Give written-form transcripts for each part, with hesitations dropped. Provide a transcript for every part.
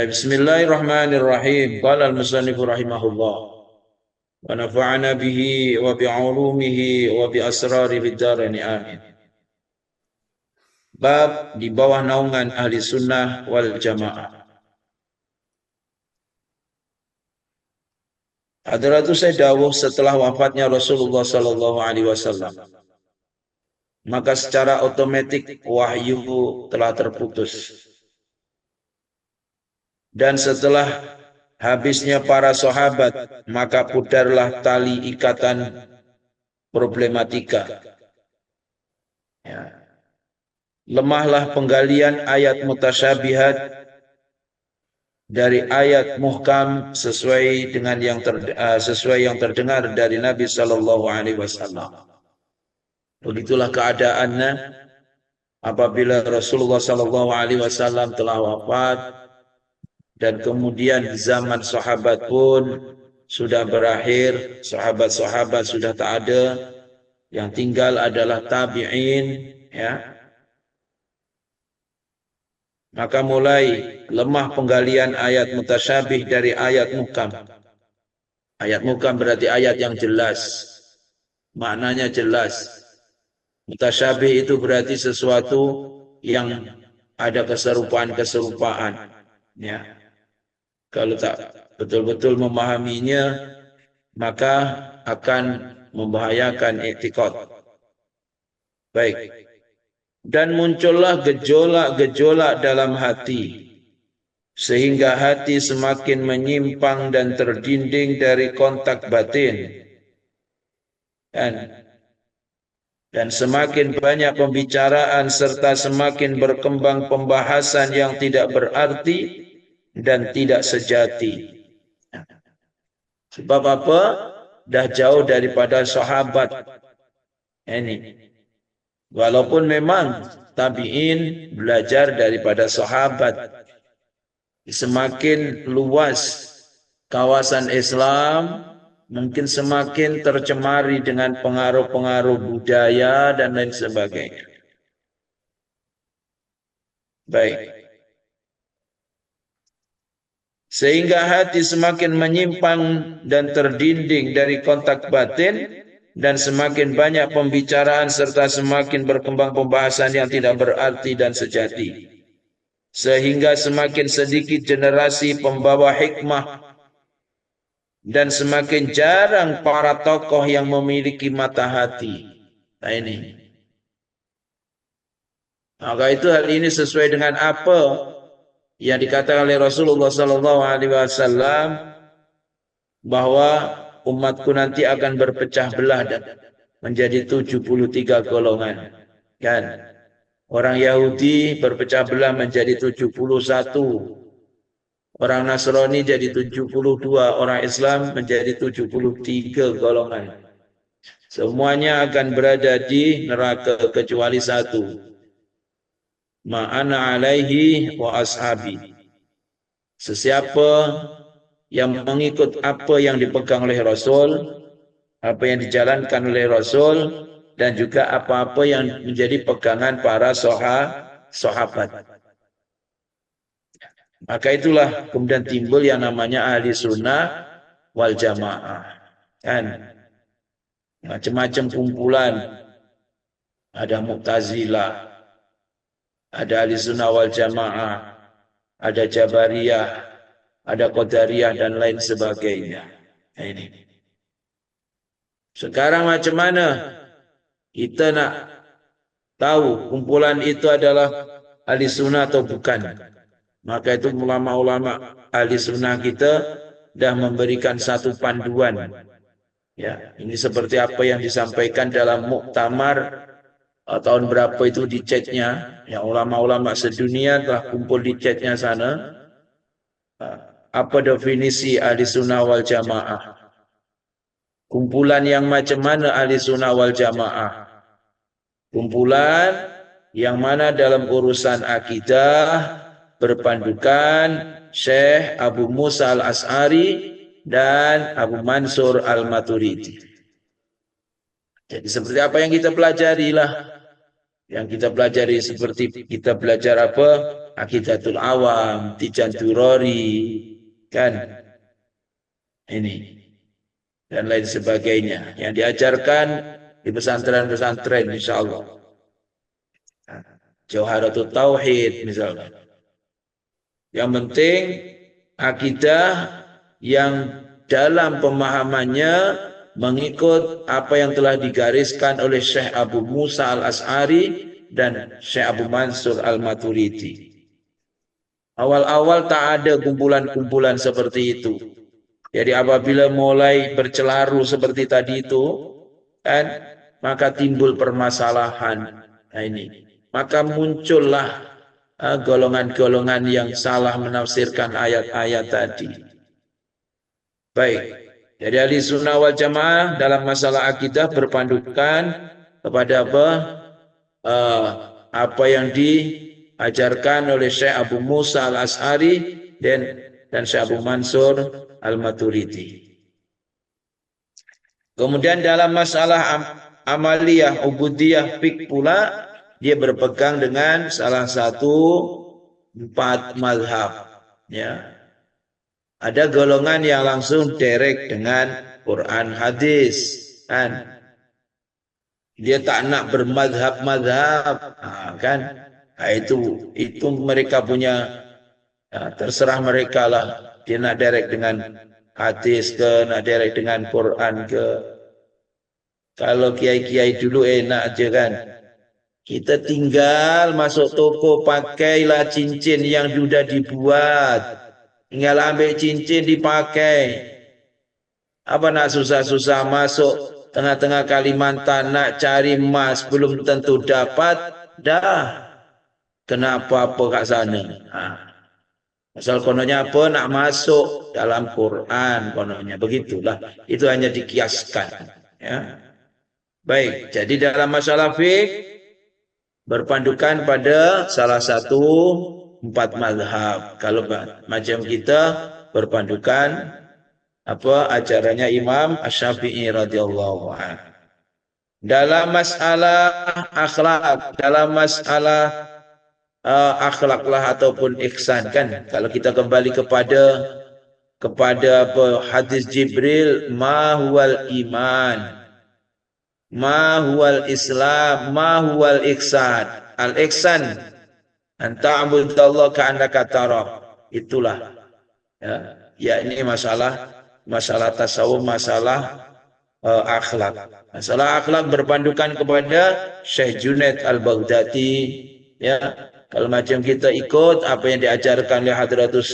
Bismillahirrahmanirrahim. Qala al-musannif rahimahullah. Wa nafa'ana bihi wa bi'ulumihi wa bi asrari bid-darain amin. Bab di bawah naungan ahli sunnah wal jamaah. Hadratus saya dawuh setelah wafatnya Rasulullah sallallahu alaihi wasallam, maka secara otomatis wahyu telah terputus. Dan setelah habisnya para sahabat, maka pudarlah tali ikatan problematika. Ya. Lemahlah penggalian ayat mutasyabihat dari ayat muhkam sesuai dengan sesuai yang terdengar dari Nabi sallallahu alaihi wasallam. Begitulah keadaannya apabila Rasulullah sallallahu alaihi wasallam telah wafat. Dan kemudian zaman sahabat pun sudah berakhir, sahabat-sahabat sudah tak ada, yang tinggal adalah tabi'in, ya. Maka mulai lemah penggalian ayat mutasyabih dari ayat muhkam. Ayat muhkam berarti ayat yang jelas, maknanya jelas. Mutasyabih itu berarti sesuatu yang ada keserupaan-keserupaan, ya. Kalau tak betul-betul memahaminya, maka akan membahayakan i'tiqad. Baik. Dan muncullah gejolak-gejolak dalam hati, sehingga hati semakin menyimpang dan terdinding dari kontak batin. Dan semakin banyak pembicaraan serta semakin berkembang pembahasan yang tidak berarti dan tidak sejati. Sebab apa? Dah jauh daripada sahabat. Ini. Walaupun memang tabi'in belajar daripada sahabat. Semakin luas kawasan Islam, mungkin semakin tercemari dengan pengaruh-pengaruh budaya dan lain sebagainya. Baik. Sehingga hati semakin menyimpang dan terdinding dari kontak batin, dan semakin banyak pembicaraan serta semakin berkembang pembahasan yang tidak berarti dan sejati. Sehingga semakin sedikit generasi pembawa hikmah dan semakin jarang para tokoh yang memiliki mata hati. Nah ini. Maka itu hal ini sesuai dengan apa yang dikatakan oleh Rasulullah sallallahu alaihi wasallam, bahwa umatku nanti akan berpecah belah dan menjadi 73 golongan. Kan? Orang Yahudi berpecah belah menjadi 71. Orang Nasrani jadi 72, orang Islam menjadi 73 golongan. Semuanya akan berada di neraka kecuali satu. Ma'ana alaihi wa ashabi. Sesiapa yang mengikut apa yang dipegang oleh Rasul, apa yang dijalankan oleh Rasul, dan juga apa-apa yang menjadi pegangan para sahabat. Maka itulah kemudian timbul yang namanya ahli sunnah wal jamaah. Kan? Macam-macam kumpulan. Ada Mu'tazilah, ada ahli sunnah wal jamaah, ada Jabariyah, ada Qadariyah dan lain sebagainya. Nah, ini. Sekarang macam mana kita nak tahu kumpulan itu adalah ahli sunnah atau bukan? Maka itu ulama-ulama ahli sunnah kita dah memberikan satu panduan. Ya, ini seperti apa yang disampaikan dalam muktamar tahun berapa itu di chatnya, yang ulama-ulama sedunia telah kumpul di chatnya sana. Apa definisi ahli sunnah wal jamaah? Kumpulan yang macam mana ahli sunnah wal jamaah? Kumpulan yang mana dalam urusan akidah berpandukan Syekh Abu Musa al-As'ari dan Abu Mansur al-Maturidi. Jadi seperti apa yang kita pelajari lah. Yang kita pelajari seperti kita belajar apa? Aqidatul Awam, Tijan Durori, kan? Ini dan lain sebagainya yang diajarkan di pesantren-pesantren insya Allah. Jauharatul Tauhid misalnya. Yang penting akidah yang dalam pemahamannya mengikut apa yang telah digariskan oleh Syekh Abu Musa Al-As'ari dan Syekh Abu Mansur Al-Maturidi. Awal-awal tak ada kumpulan-kumpulan seperti itu. Jadi apabila mulai bercelaru seperti tadi itu, kan, maka timbul permasalahan. Nah ini, maka muncullah golongan-golongan yang salah menafsirkan ayat-ayat tadi. Baik, jadi ahli sunnah wal jamaah dalam masalah akidah berpandukan kepada apa yang diajarkan oleh Syekh Abu Musa Al-As'ari dan Syekh Abu Mansur Al-Maturidi. Kemudian dalam masalah amaliyah, ubudiyah, fik pula dia berpegang dengan salah satu 4 mazhab. Ya, ada golongan yang langsung direct dengan Quran hadis, kan? Dia tak nak bermadhab-madhab, kan? Nah, itu mereka punya, terserah mereka lah. Dia nak direct dengan hadis ke, nak direct dengan Quran ke. Kalau kiai-kiai dulu enak aja kan. Kita tinggal masuk toko, pakailah cincin yang sudah dibuat. Tinggal ambil cincin dipakai. Apa nak susah-susah masuk tengah-tengah Kalimantan nak cari emas belum tentu dapat. Dah. Kenapa apa kat sana? Asal kononnya apa nak masuk dalam Quran kononnya. Begitulah. Itu hanya dikiaskan. Ya. Baik. Jadi dalam masalah fiqh berpandukan pada salah satu 4 mazhab. Kalau macam kita berpandukan ajarannya Imam Asy-Syafi'i radhiyallahu anhu. Dalam masalah akhlak, dalam masalah akhlaklah ataupun ihsan, kan? Kalau kita kembali kepada hadis Jibril, ma huwal iman, ma huwal islam, ma huwal ihsan. Al ihsan anta abudallah ka'annaka tarah. Itulah ya ini masalah tasawuf, masalah akhlak. Masalah akhlak berpandukan kepada Syekh Junaid Al-Baghdadi, ya. Kalau macam kita ikut apa yang diajarkan oleh Hadratus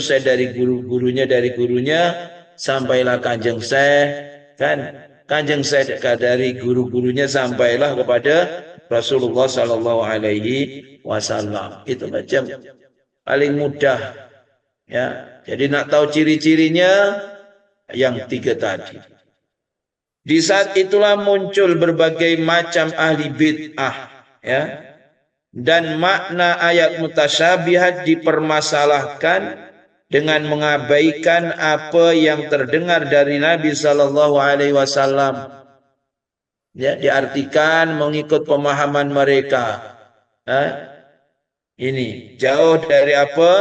Syekh dari gurunya sampailah Kanjeng Syekh, kan? Kanjeng Syekh dari guru-gurunya sampailah kepada Rasulullah sallallahu alaihi wasallam. Itu macam paling mudah, ya. Jadi nak tahu ciri-cirinya yang 3 tadi. Di saat itulah muncul berbagai macam ahli bid'ah, ya. Dan makna ayat mutasyabihat dipermasalahkan dengan mengabaikan apa yang terdengar dari Nabi sallallahu alaihi wasallam. Ya, diartikan mengikut pemahaman mereka. Ini jauh dari apa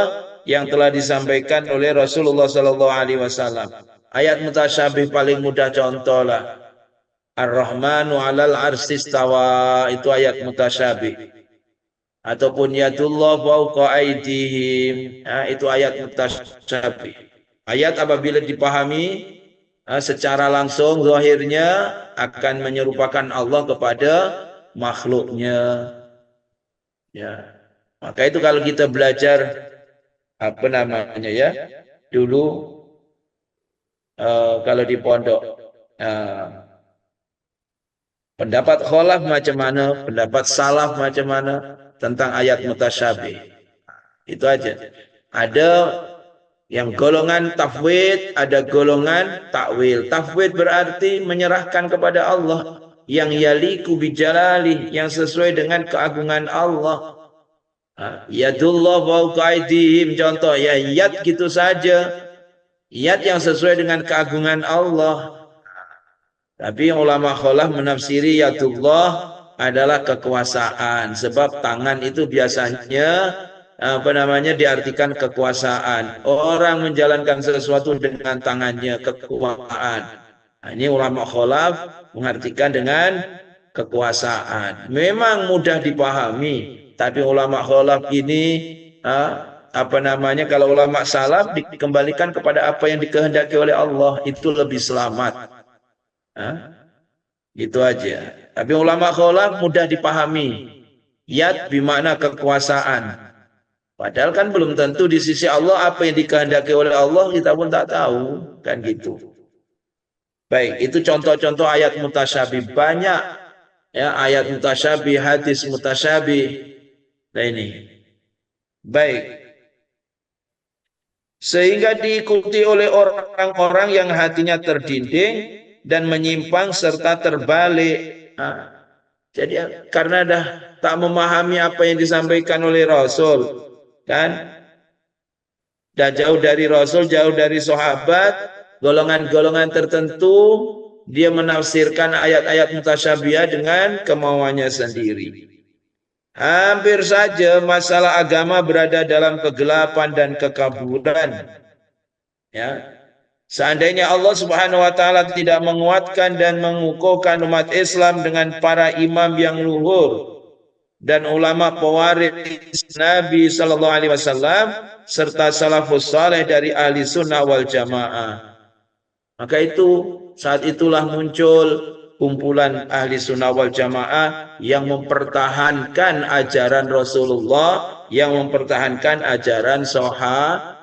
yang telah disampaikan oleh Rasulullah sallallahu alaihi wasallam. Ayat mutasyabih paling mudah contohlah. Ar-Rahmanu 'alal 'arsy istawa, itu ayat mutasyabih. Ataupun yadullah fawqa aydihim, itu ayat mutasyabih. Ayat apabila dipahami secara langsung zahirnya akan menyerupakan Allah kepada makhluknya. Ya. Maka itu kalau kita belajar dulu kalau di pondok pendapat khalaf macam mana, pendapat salaf macam mana tentang ayat mutasyabih. Itu aja. Ada yang golongan tafwid, ada golongan takwil. Tafwid berarti menyerahkan kepada Allah yang yaliku bijalali, yang sesuai dengan keagungan Allah. Yadullah fawqa aydihim, contoh ya yad gitu saja. Yad yang sesuai dengan keagungan Allah. Tapi ulama khalaf menafsiri yadullah adalah kekuasaan. Sebab tangan itu biasanya diartikan kekuasaan. Orang menjalankan sesuatu dengan tangannya, kekuasaan. Nah, ini ulama kholaf mengartikan dengan kekuasaan. Memang mudah dipahami, tapi ulama kholaf ini kalau ulama salaf dikembalikan kepada apa yang dikehendaki oleh Allah, itu lebih selamat. Itu aja. Tapi ulama kholaf mudah dipahami. Yad bermakna kekuasaan. Padahal kan belum tentu di sisi Allah apa yang dikehendaki oleh Allah kita pun tak tahu, kan gitu. Baik, itu contoh-contoh ayat mutasyabih. Banyak ya ayat mutasyabih, hadis mutasyabih. Nah ini. Baik. Sehingga diikuti oleh orang-orang yang hatinya terdinding dan menyimpang serta terbalik. Jadi karena dah tak memahami apa yang disampaikan oleh Rasul, kan? Dan jauh dari Rasul, jauh dari sahabat, golongan-golongan tertentu dia menafsirkan ayat-ayat mutasyabiah dengan kemauannya sendiri. Hampir saja masalah agama berada dalam kegelapan dan kekaburan. Ya. Seandainya Allah Subhanahu wa taala tidak menguatkan dan mengukuhkan umat Islam dengan para imam yang luhur dan ulama pewaris Nabi sallallahu alaihi wasallam serta salafus saleh dari ahli sunnah wal jamaah, maka saat itulah muncul kumpulan ahli sunnah wal jamaah yang mempertahankan ajaran Rasulullah, yang mempertahankan ajaran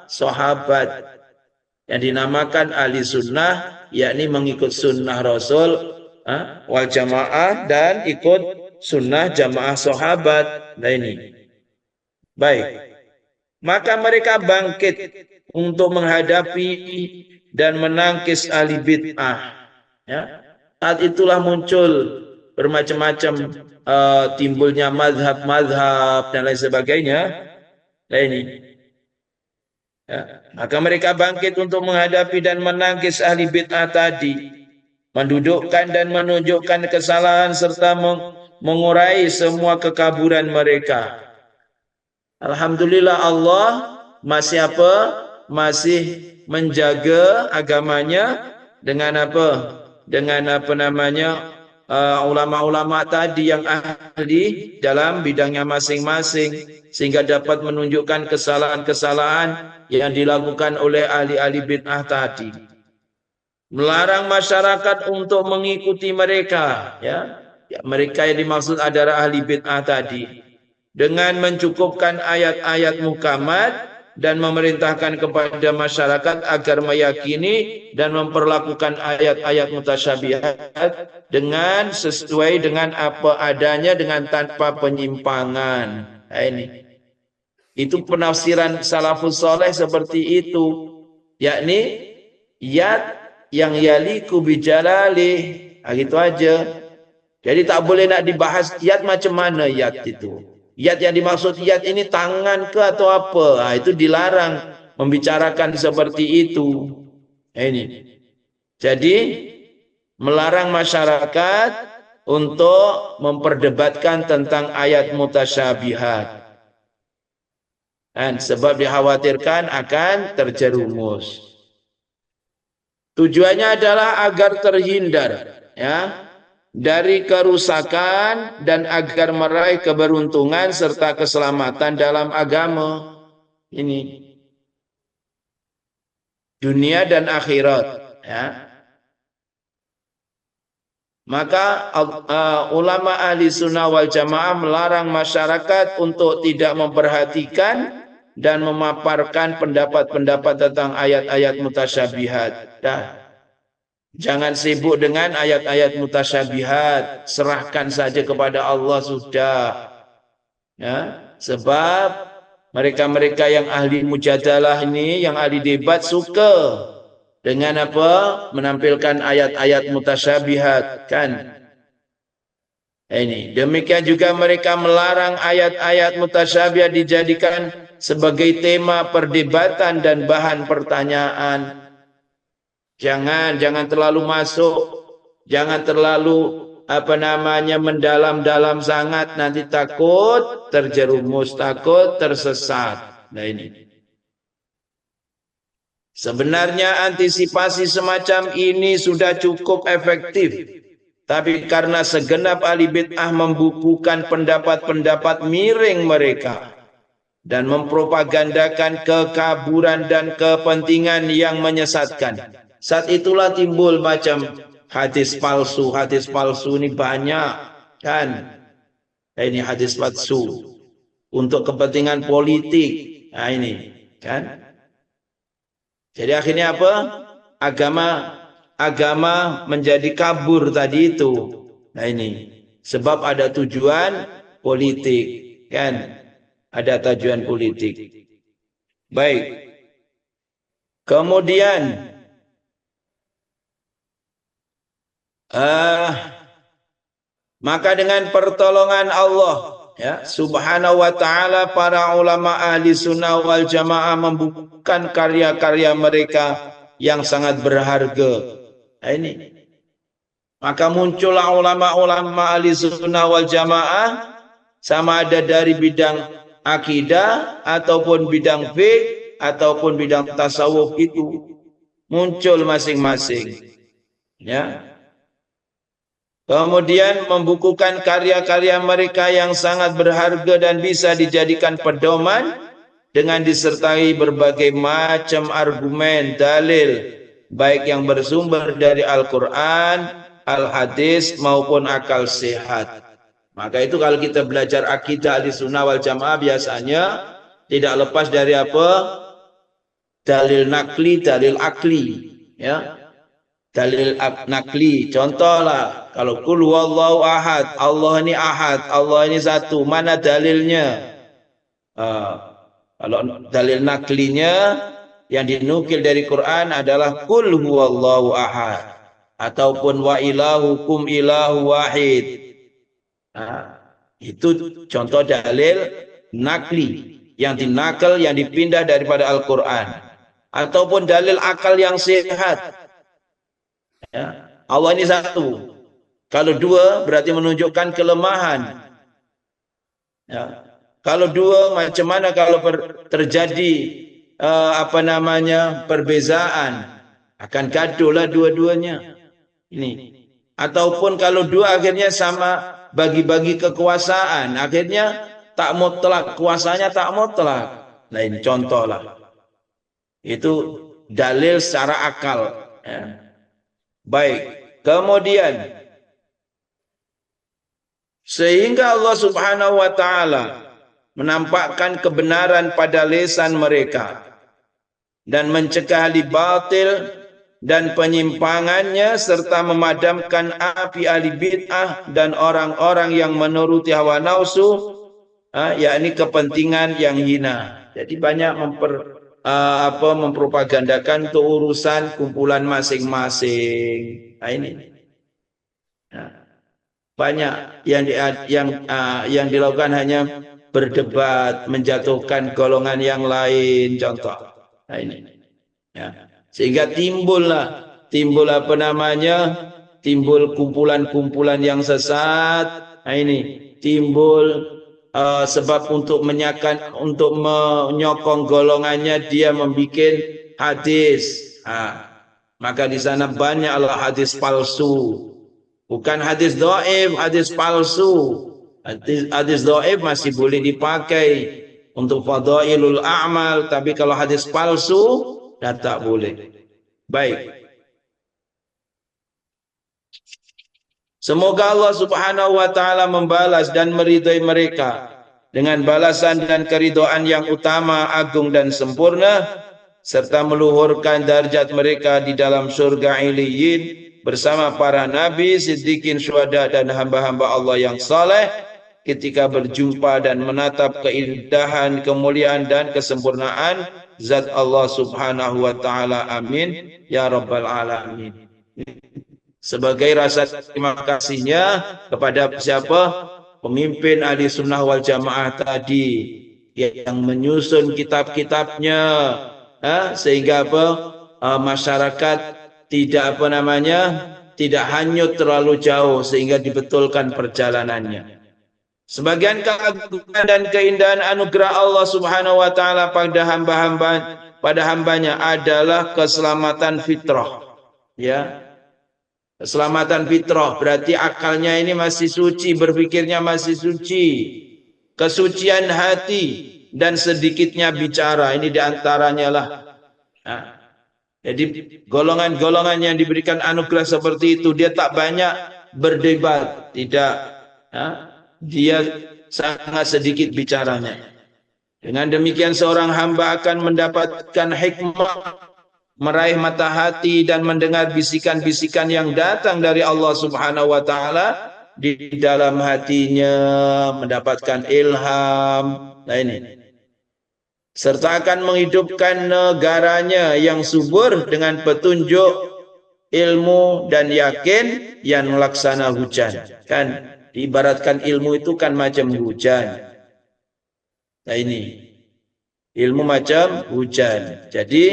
sahabat, yang dinamakan ahli sunnah, yakni mengikut sunnah Rasul wal jamaah dan ikut sunnah jamaah sahabat. Nah ini. Baik. Maka mereka bangkit untuk menghadapi dan menangkis ahli bid'ah. Ya. Saat itulah muncul bermacam-macam timbulnya mazhab-mazhab dan lain sebagainya. Nah ini. Ya. Maka mereka bangkit untuk menghadapi dan menangkis ahli bid'ah tadi, mendudukkan dan menunjukkan kesalahan serta mengurai semua kekaburan mereka. Alhamdulillah Allah masih masih menjaga agamanya dengan ulama-ulama tadi yang ahli dalam bidangnya masing-masing, sehingga dapat menunjukkan kesalahan-kesalahan yang dilakukan oleh ahli-ahli bid'ah tadi. Melarang masyarakat untuk mengikuti mereka, ya mereka yang dimaksud adalah ahli bid'ah tadi, dengan mencukupkan ayat-ayat muhkamat dan memerintahkan kepada masyarakat agar meyakini dan memperlakukan ayat-ayat mutasyabihat dengan sesuai dengan apa adanya, dengan tanpa penyimpangan. Nah, itu penafsiran salafus saleh seperti itu, yakni yad yang yaliku bijalalih. Nah, gitu aja. Jadi tak boleh nak dibahas yad macam mana yad itu. Yad yang dimaksud yad ini tangan ke atau apa? Nah, itu dilarang membicarakan seperti itu. Ini. Jadi melarang masyarakat untuk memperdebatkan tentang ayat mutasyabihat. Dan sebab dikhawatirkan akan terjerumus. Tujuannya adalah agar terhindar dari kerusakan dan agar meraih keberuntungan serta keselamatan dalam agama ini, dunia dan akhirat. Maka ulama ahli sunnah wal jamaah melarang masyarakat untuk tidak memperhatikan dan memaparkan pendapat-pendapat tentang ayat-ayat mutasyabihat. Jangan sibuk dengan ayat-ayat mutasyabihat, serahkan saja kepada Allah sudah. Sebab mereka-mereka yang ahli mujadalah ini, yang ahli debat, suka dengan menampilkan ayat-ayat mutasyabihat, kan? Ini demikian juga mereka melarang ayat-ayat mutasyabihat dijadikan sebagai tema perdebatan dan bahan pertanyaan. Jangan terlalu masuk, jangan terlalu apa namanya mendalam-dalam sangat, nanti takut terjerumus, takut tersesat. Nah ini. Sebenarnya antisipasi semacam ini sudah cukup efektif. Tapi karena segenap ahli bid'ah membukukan pendapat-pendapat miring mereka dan mempropagandakan kekaburan dan kepentingan yang menyesatkan, saat itulah timbul macam hadis palsu. Hadis palsu ini banyak kan. Ini hadis palsu untuk kepentingan politik. Nah ini kan. Jadi akhirnya apa? Agama menjadi kabur tadi itu. Nah ini sebab ada tujuan politik kan, ada tujuan politik. Baik. Kemudian maka dengan pertolongan Allah ya subhanahu wa ta'ala, para ulama ahli sunnah wal jamaah membukukan karya-karya mereka yang sangat berharga. Nah, ini maka muncullah ulama-ulama ahli sunnah wal jamaah, sama ada dari bidang akidah ataupun bidang fiqh ataupun bidang tasawuf, itu muncul masing-masing ya. Kemudian membukukan karya-karya mereka yang sangat berharga dan bisa dijadikan pedoman dengan disertai berbagai macam argumen, dalil, baik yang bersumber dari Al-Quran, Al-Hadis maupun akal sehat. Maka itu kalau kita belajar akidah Ahlussunnah wal Jamaah biasanya tidak lepas dari apa? Dalil nakli, dalil akli, ya. Dalil nakli, contohlah kalau qul huwallahu ahad, Allah ini ahad, Allah ini satu, mana dalilnya? Kalau dalil naklinya yang dinukil dari Quran adalah qul huwallahu ahad ataupun wa ilahukum ilahu wahid. Nah, itu contoh dalil nakli yang dinakal, yang dipindah daripada Al-Quran, ataupun dalil akal yang sehat ya. Allah ini satu, kalau dua berarti menunjukkan kelemahan ya. Kalau dua, macam mana kalau terjadi apa namanya perbezaan, akan gaduh lah dua-duanya ini. Ataupun kalau dua akhirnya sama bagi-bagi kekuasaan, akhirnya tak mutlak, kuasanya tak mutlak. Nah ini contoh lah, itu dalil secara akal ya. Baik, kemudian sehingga Allah subhanahu wa ta'ala menampakkan kebenaran pada lisan mereka dan mencegah ahli batil dan penyimpangannya, serta memadamkan api ahli bid'ah dan orang-orang yang menuruti hawa nafsu, yakni kepentingan yang hina. Jadi banyak mempropagandakan untuk urusan kumpulan masing-masing. Nah, ini banyak yang dilakukan hanya berdebat, menjatuhkan golongan yang lain, contoh. Nah ini ya. Sehingga timbul apa namanya, timbul kumpulan-kumpulan yang sesat. Nah ini timbul sebab untuk menyokong golongannya, dia membuat hadis. Maka di sana banyaklah hadis palsu, bukan hadis dhaif, hadis palsu. Hadis dhaif masih boleh dipakai untuk fadailul a'mal, tapi kalau hadis palsu tak boleh. Baik. Semoga Allah subhanahu wa ta'ala membalas dan meridhai mereka dengan balasan dan keridhaan yang utama, agung dan sempurna, serta meluhurkan darjat mereka di dalam surga Iliyin bersama para nabi, siddiqin, syuhada dan hamba-hamba Allah yang saleh ketika berjumpa dan menatap keindahan, kemuliaan dan kesempurnaan zat Allah subhanahu wa ta'ala. Amin ya rabbal alamin. Sebagai rasa terima kasihnya kepada siapa? Pemimpin ahli sunnah wal jamaah tadi yang menyusun kitab-kitabnya, sehingga masyarakat tidak tidak hanyut terlalu jauh sehingga dibetulkan perjalanannya. Sebagian keagungan dan keindahan anugerah Allah Subhanahu wa taala pada hambanya adalah keselamatan fitrah. Ya. Keselamatan fitrah berarti akalnya ini masih suci, berpikirnya masih suci. Kesucian hati dan sedikitnya bicara, ini diantaranya lah. Nah, jadi golongan-golongan yang diberikan anugerah seperti itu, dia tak banyak berdebat, tidak. Nah, dia sangat sedikit bicaranya. Dengan demikian seorang hamba akan mendapatkan hikmah, meraih mata hati dan mendengar bisikan-bisikan yang datang dari Allah Subhanahu wa taala di dalam hatinya, mendapatkan ilham. Nah ini. Serta akan menghidupkan negaranya yang subur dengan petunjuk, ilmu dan yakin yang melaksana hujan. Kan diibaratkan ilmu itu kan macam hujan. Nah ini. Ilmu macam hujan. Jadi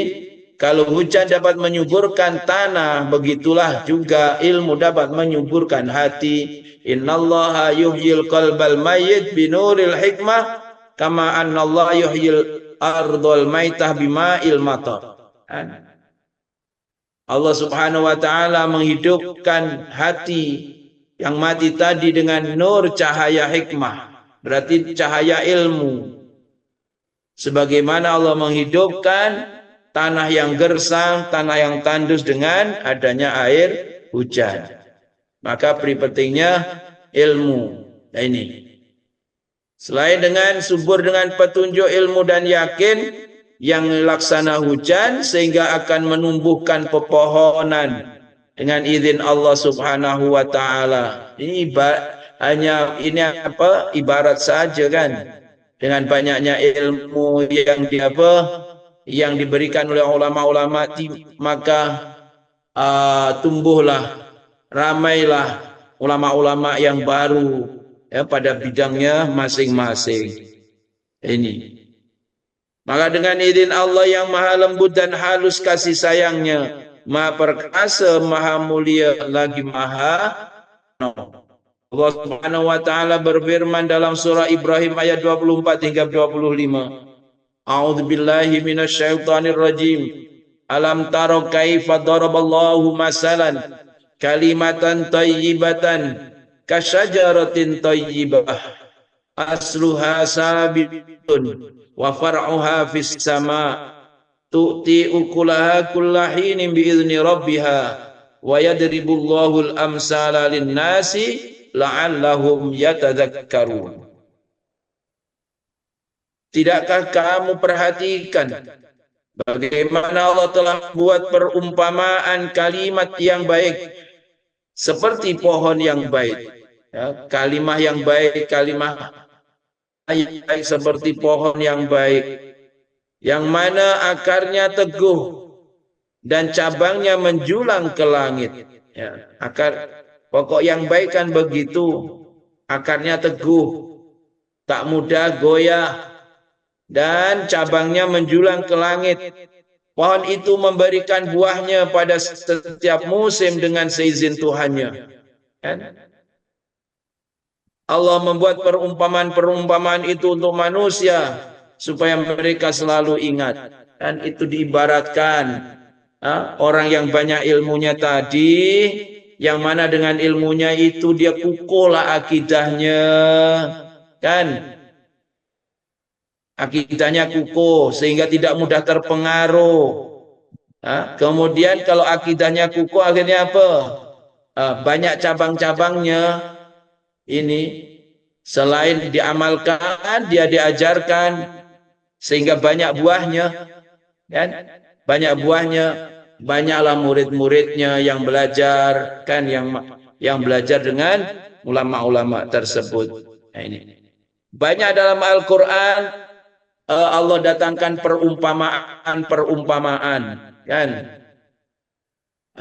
kalau hujan dapat menyuburkan tanah, begitulah juga ilmu dapat menyuburkan hati. Innallaha yuhyil qalbal mayyit binuril hikmah kama annallaha yuhyil ardhal maitah bima'il matar. Allah Subhanahu wa taala menghidupkan hati yang mati tadi dengan nur cahaya hikmah, berarti cahaya ilmu. Sebagaimana Allah menghidupkan tanah yang gersang, tanah yang tandus dengan adanya air hujan. Maka pentingnya ilmu. Nah ini. Selain dengan subur dengan petunjuk ilmu dan yakin yang laksana hujan sehingga akan menumbuhkan pepohonan dengan izin Allah Subhanahu wa taala. Ini hanya ibarat saja kan. Dengan banyaknya ilmu yang diberikan oleh ulama-ulama, maka tumbuhlah, ramailah ulama-ulama yang baru ya, pada bidangnya masing-masing. Ini. Maka dengan izin Allah yang maha lembut dan halus kasih sayangnya, maha perkasa, maha mulia lagi maha Allah Subhanahu wa taala berfirman dalam surah Ibrahim ayat 24 hingga 25. A'udzu billahi minasyaitonir rajim. Alam tara kaifa daraballahu masalan kalimatan thayyibatan kasyajaratin thayyibah asluha sabitun wa far'uha fis sama tu'ti ukulaha kullahinin biizni rabbiha wa yadribullahu al-amsala lin-nasi la'allahum yatadzakkarun. Tidakkah kamu perhatikan bagaimana Allah telah buat perumpamaan kalimat yang baik seperti pohon yang baik. Ya, kalimah yang baik, kalimah yang baik seperti pohon yang baik, yang mana akarnya teguh dan cabangnya menjulang ke langit. Ya, pokok yang baik kan begitu, akarnya teguh, tak mudah goyah, dan cabangnya menjulang ke langit. Pohon itu memberikan buahnya pada setiap musim dengan seizin Tuhannya. Allah membuat perumpamaan-perumpamaan itu untuk manusia supaya mereka selalu ingat. Dan itu diibaratkan orang yang banyak ilmunya tadi, yang mana dengan ilmunya itu dia kukuhlah akidahnya, kan? Akidahnya kukuh sehingga tidak mudah terpengaruh. Kemudian kalau akidahnya kukuh akhirnya apa? Banyak cabang-cabangnya. Ini selain diamalkan, dia diajarkan sehingga banyak buahnya, kan? Banyak buahnya. Banyaklah murid-muridnya yang belajar, kan, yang belajar dengan ulama-ulama tersebut. Nah, ini banyak dalam Al-Quran Allah datangkan perumpamaan, kan?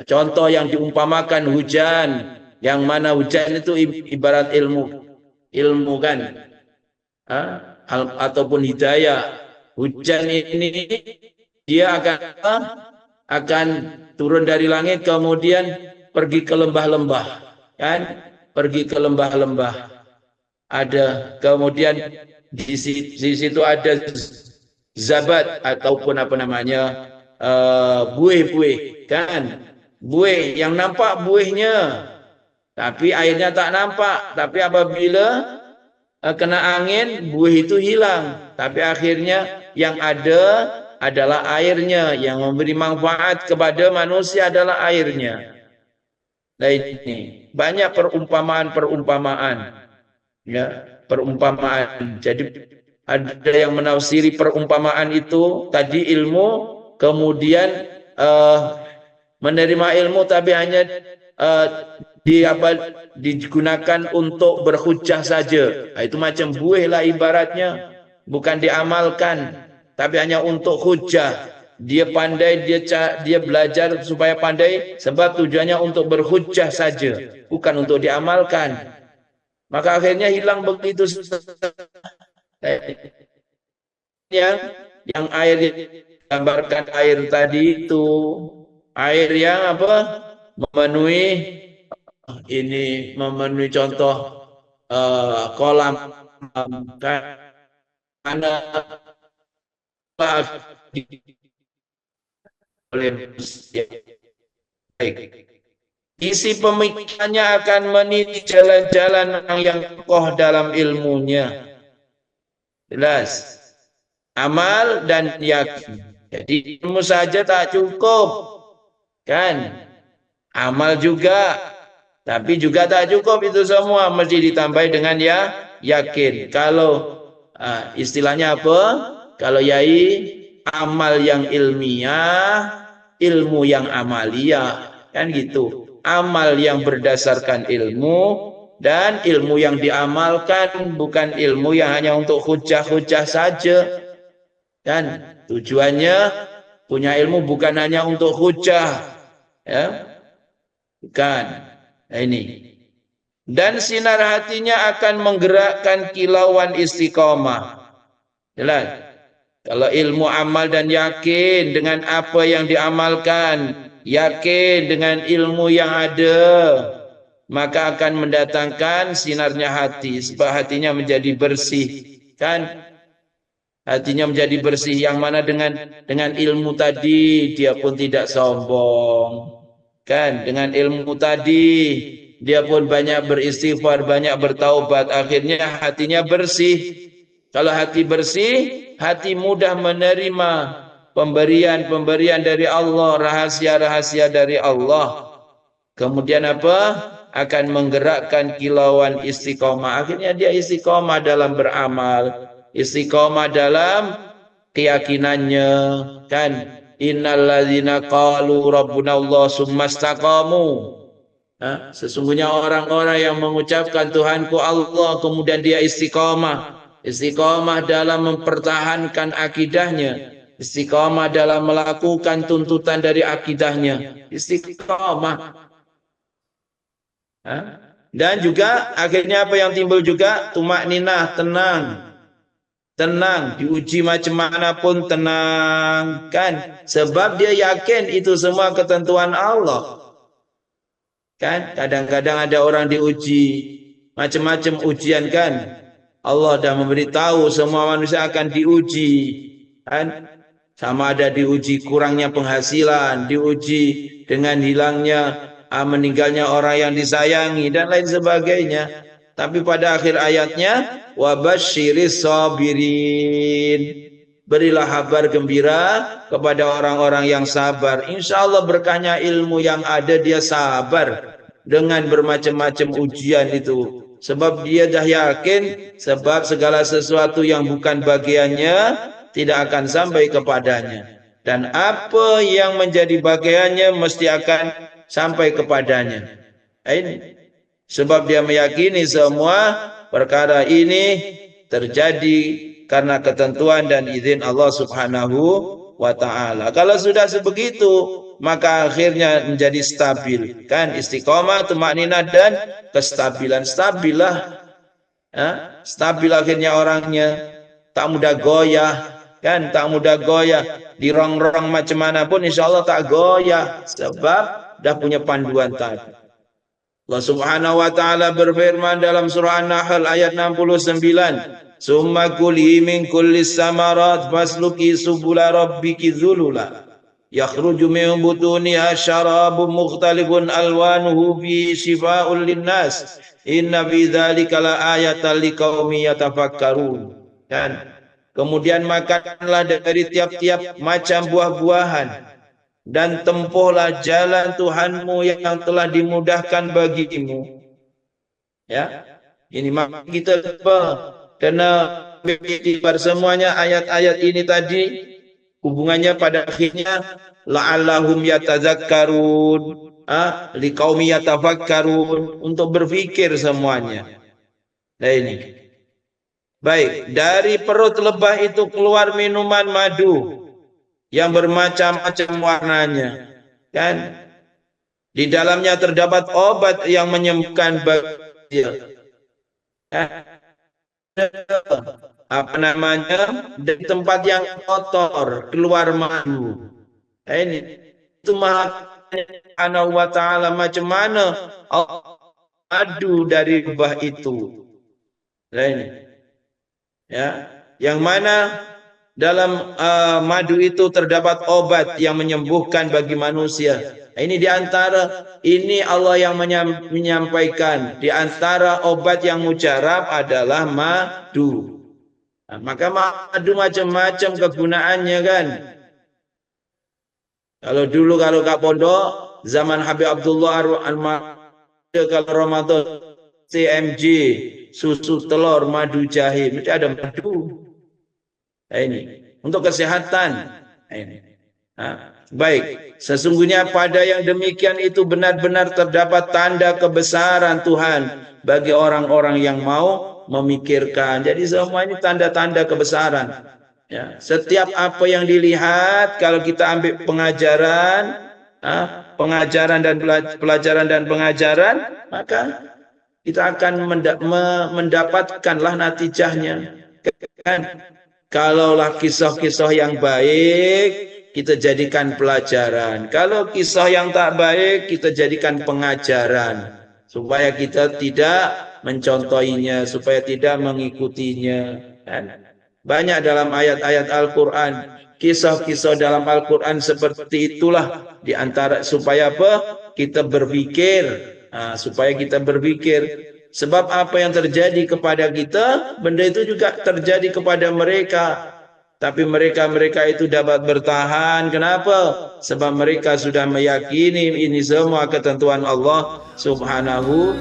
Contoh yang diumpamakan hujan, yang mana hujan itu ibarat ilmu kan, ataupun hidayah. Hujan ini dia akan turun dari langit, kemudian pergi ke lembah-lembah, kan? Pergi ke lembah-lembah. Ada kemudian di situ ada zabat ataupun apa namanya buih-buih, kan? Buih yang nampak buihnya, tapi airnya tak nampak. Tapi apabila kena angin, buih itu hilang. Tapi akhirnya yang ada adalah airnya, yang memberi manfaat kepada manusia adalah airnya. Nah ini banyak perumpamaan-perumpamaan, ya, perumpamaan. Jadi ada yang menafsiri perumpamaan itu tadi ilmu, kemudian menerima ilmu tapi hanya digunakan untuk berhujjah saja. Nah, itu macam buih lah ibaratnya, bukan diamalkan tapi hanya untuk hujjah. Dia pandai, dia belajar supaya pandai sebab tujuannya untuk berhujjah saja, bukan untuk diamalkan. Maka akhirnya hilang begitu. Yang air gambarkan air tadi itu air yang apa, memenuhi contoh kolam, karena isi pemikirannya akan meniti jalan-jalan yang kokoh dalam ilmunya. Jelas. Amal dan yakin. Jadi ilmu saja tak cukup, kan? Amal juga, tapi juga tak cukup itu semua, mesti ditambah dengan yakin. Kalau istilahnya apa? Kalau yai amal yang ilmiah, ilmu yang amaliyah, kan gitu. Amal yang berdasarkan ilmu dan ilmu yang diamalkan, bukan ilmu yang hanya untuk hujah-hujah saja. Dan tujuannya punya ilmu bukan hanya untuk hujah, ya, bukan. Nah, ini. Dan sinar hatinya akan menggerakkan kilauan istiqomah. Jelas. Kalau ilmu amal dan yakin dengan apa yang diamalkan, yakin dengan ilmu yang ada, maka akan mendatangkan sinarnya hati, sebab hatinya menjadi bersih, kan? Hatinya menjadi bersih, yang mana dengan ilmu tadi dia pun tidak sombong, kan? Dengan ilmu tadi dia pun banyak beristighfar, banyak bertaubat, akhirnya hatinya bersih. Kalau hati bersih, hati mudah menerima pemberian-pemberian dari Allah, rahasia-rahasia dari Allah. Kemudian apa? Akan menggerakkan kilauan istiqomah. Akhirnya dia istiqomah dalam beramal, istiqomah dalam keyakinannya, kan? Innalladzina qalu rabbuna Allah summastaqamu. Sesungguhnya orang-orang yang mengucapkan Tuhanku Allah, kemudian dia istiqomah. Istiqomah dalam mempertahankan akidahnya, istiqomah dalam melakukan tuntutan dari akidahnya, istiqomah. Dan juga akhirnya apa yang timbul juga? Tumakninah, tenang. Tenang, diuji macam mana pun tenang, kan? Sebab dia yakin itu semua ketentuan Allah. Kan? Kadang-kadang ada orang diuji macam-macam ujian, kan? Allah dah memberitahu semua manusia akan diuji, kan? Sama ada diuji kurangnya penghasilan, diuji dengan hilangnya meninggalnya orang yang disayangi dan lain sebagainya. Tapi pada akhir ayatnya, wabasyiris sabirin, berilah kabar gembira kepada orang-orang yang sabar. Insya Allah berkahnya ilmu yang ada, dia sabar dengan bermacam-macam ujian itu. Sebab dia dah yakin, sebab segala sesuatu yang bukan bagiannya tidak akan sampai kepadanya. Dan apa yang menjadi bagiannya mesti akan sampai kepadanya. Ini sebab dia meyakini semua perkara ini terjadi karena ketentuan dan izin Allah Subhanahu wa ta'ala. Kalau sudah sebegitu, maka akhirnya menjadi stabil, kan? Istiqomah, tumakninah dan kestabilan. Stabilah, stabil akhirnya orangnya, tak mudah goyah, kan? Tak mudah goyah, dirongrong macam mana pun insya Allah tak goyah, sebab dah punya panduan tadi. Allah Subhanahu wa taala berfirman dalam surah An-Nahl ayat 69, "Summa kuli min kullis samarat fasluki subula rabbiki dzulula yakhruju min butuniha syarabun mukhtalifun alwanuhu fi shifaa'un linnas inna fi dzalika laayatan liqaumin yatafakkarun." Dan kemudian makanlah dari tiap-tiap macam buah-buahan dan tempuhlah jalan Tuhanmu yang telah dimudahkan bagimu. Ya, ini maka kita kena berikhtibar semuanya ayat-ayat ini tadi hubungannya pada akhirnya la'allahum yatadzakkarun, liqaumi yatafakkarun, untuk berpikir semuanya. Nah ini. Baik, dari perut lebah itu keluar minuman madu yang bermacam-macam warnanya, kan? Di dalamnya terdapat obat yang menyembuhkan bakteri. Apa namanya? Dari tempat yang kotor keluar madu. Nah, ini itu Subhanahu wa taala macam mana madu dari lebah itu. Nah, ini. Ya, yang mana dalam madu itu terdapat obat yang menyembuhkan bagi manusia. Ini diantara ini Allah yang menyampaikan. Diantara obat yang mujarab adalah madu. Nah, maka madu macam-macam kegunaannya kan. Kalau dulu kalau Kak Pondok zaman Habib Abdullah kalau Ramadan CMG susu telur madu jahe mesti ada madu. Ini untuk kesehatan. Ini. Baik, sesungguhnya pada yang demikian itu benar-benar terdapat tanda kebesaran Tuhan bagi orang-orang yang mau memikirkan. Jadi semua ini tanda-tanda kebesaran. Ya, setiap apa yang dilihat kalau kita ambil pengajaran, pengajaran dan pelajaran dan pengajaran, maka kita akan mendapatkanlah natijahnya. Kan? Kalaulah kisah-kisah yang baik, kita jadikan pelajaran. Kalau kisah yang tak baik, kita jadikan pengajaran. Supaya kita tidak mencontohinya, supaya tidak mengikutinya. Kan? Banyak dalam ayat-ayat Al-Quran. Kisah-kisah dalam Al-Quran seperti itulah. Di antara supaya apa? Kita berpikir. Supaya kita berpikir. Sebab apa yang terjadi kepada kita, benda itu juga terjadi kepada mereka. Tapi mereka itu dapat bertahan. Kenapa? Sebab mereka sudah meyakini ini semua ketentuan Allah Subhanahu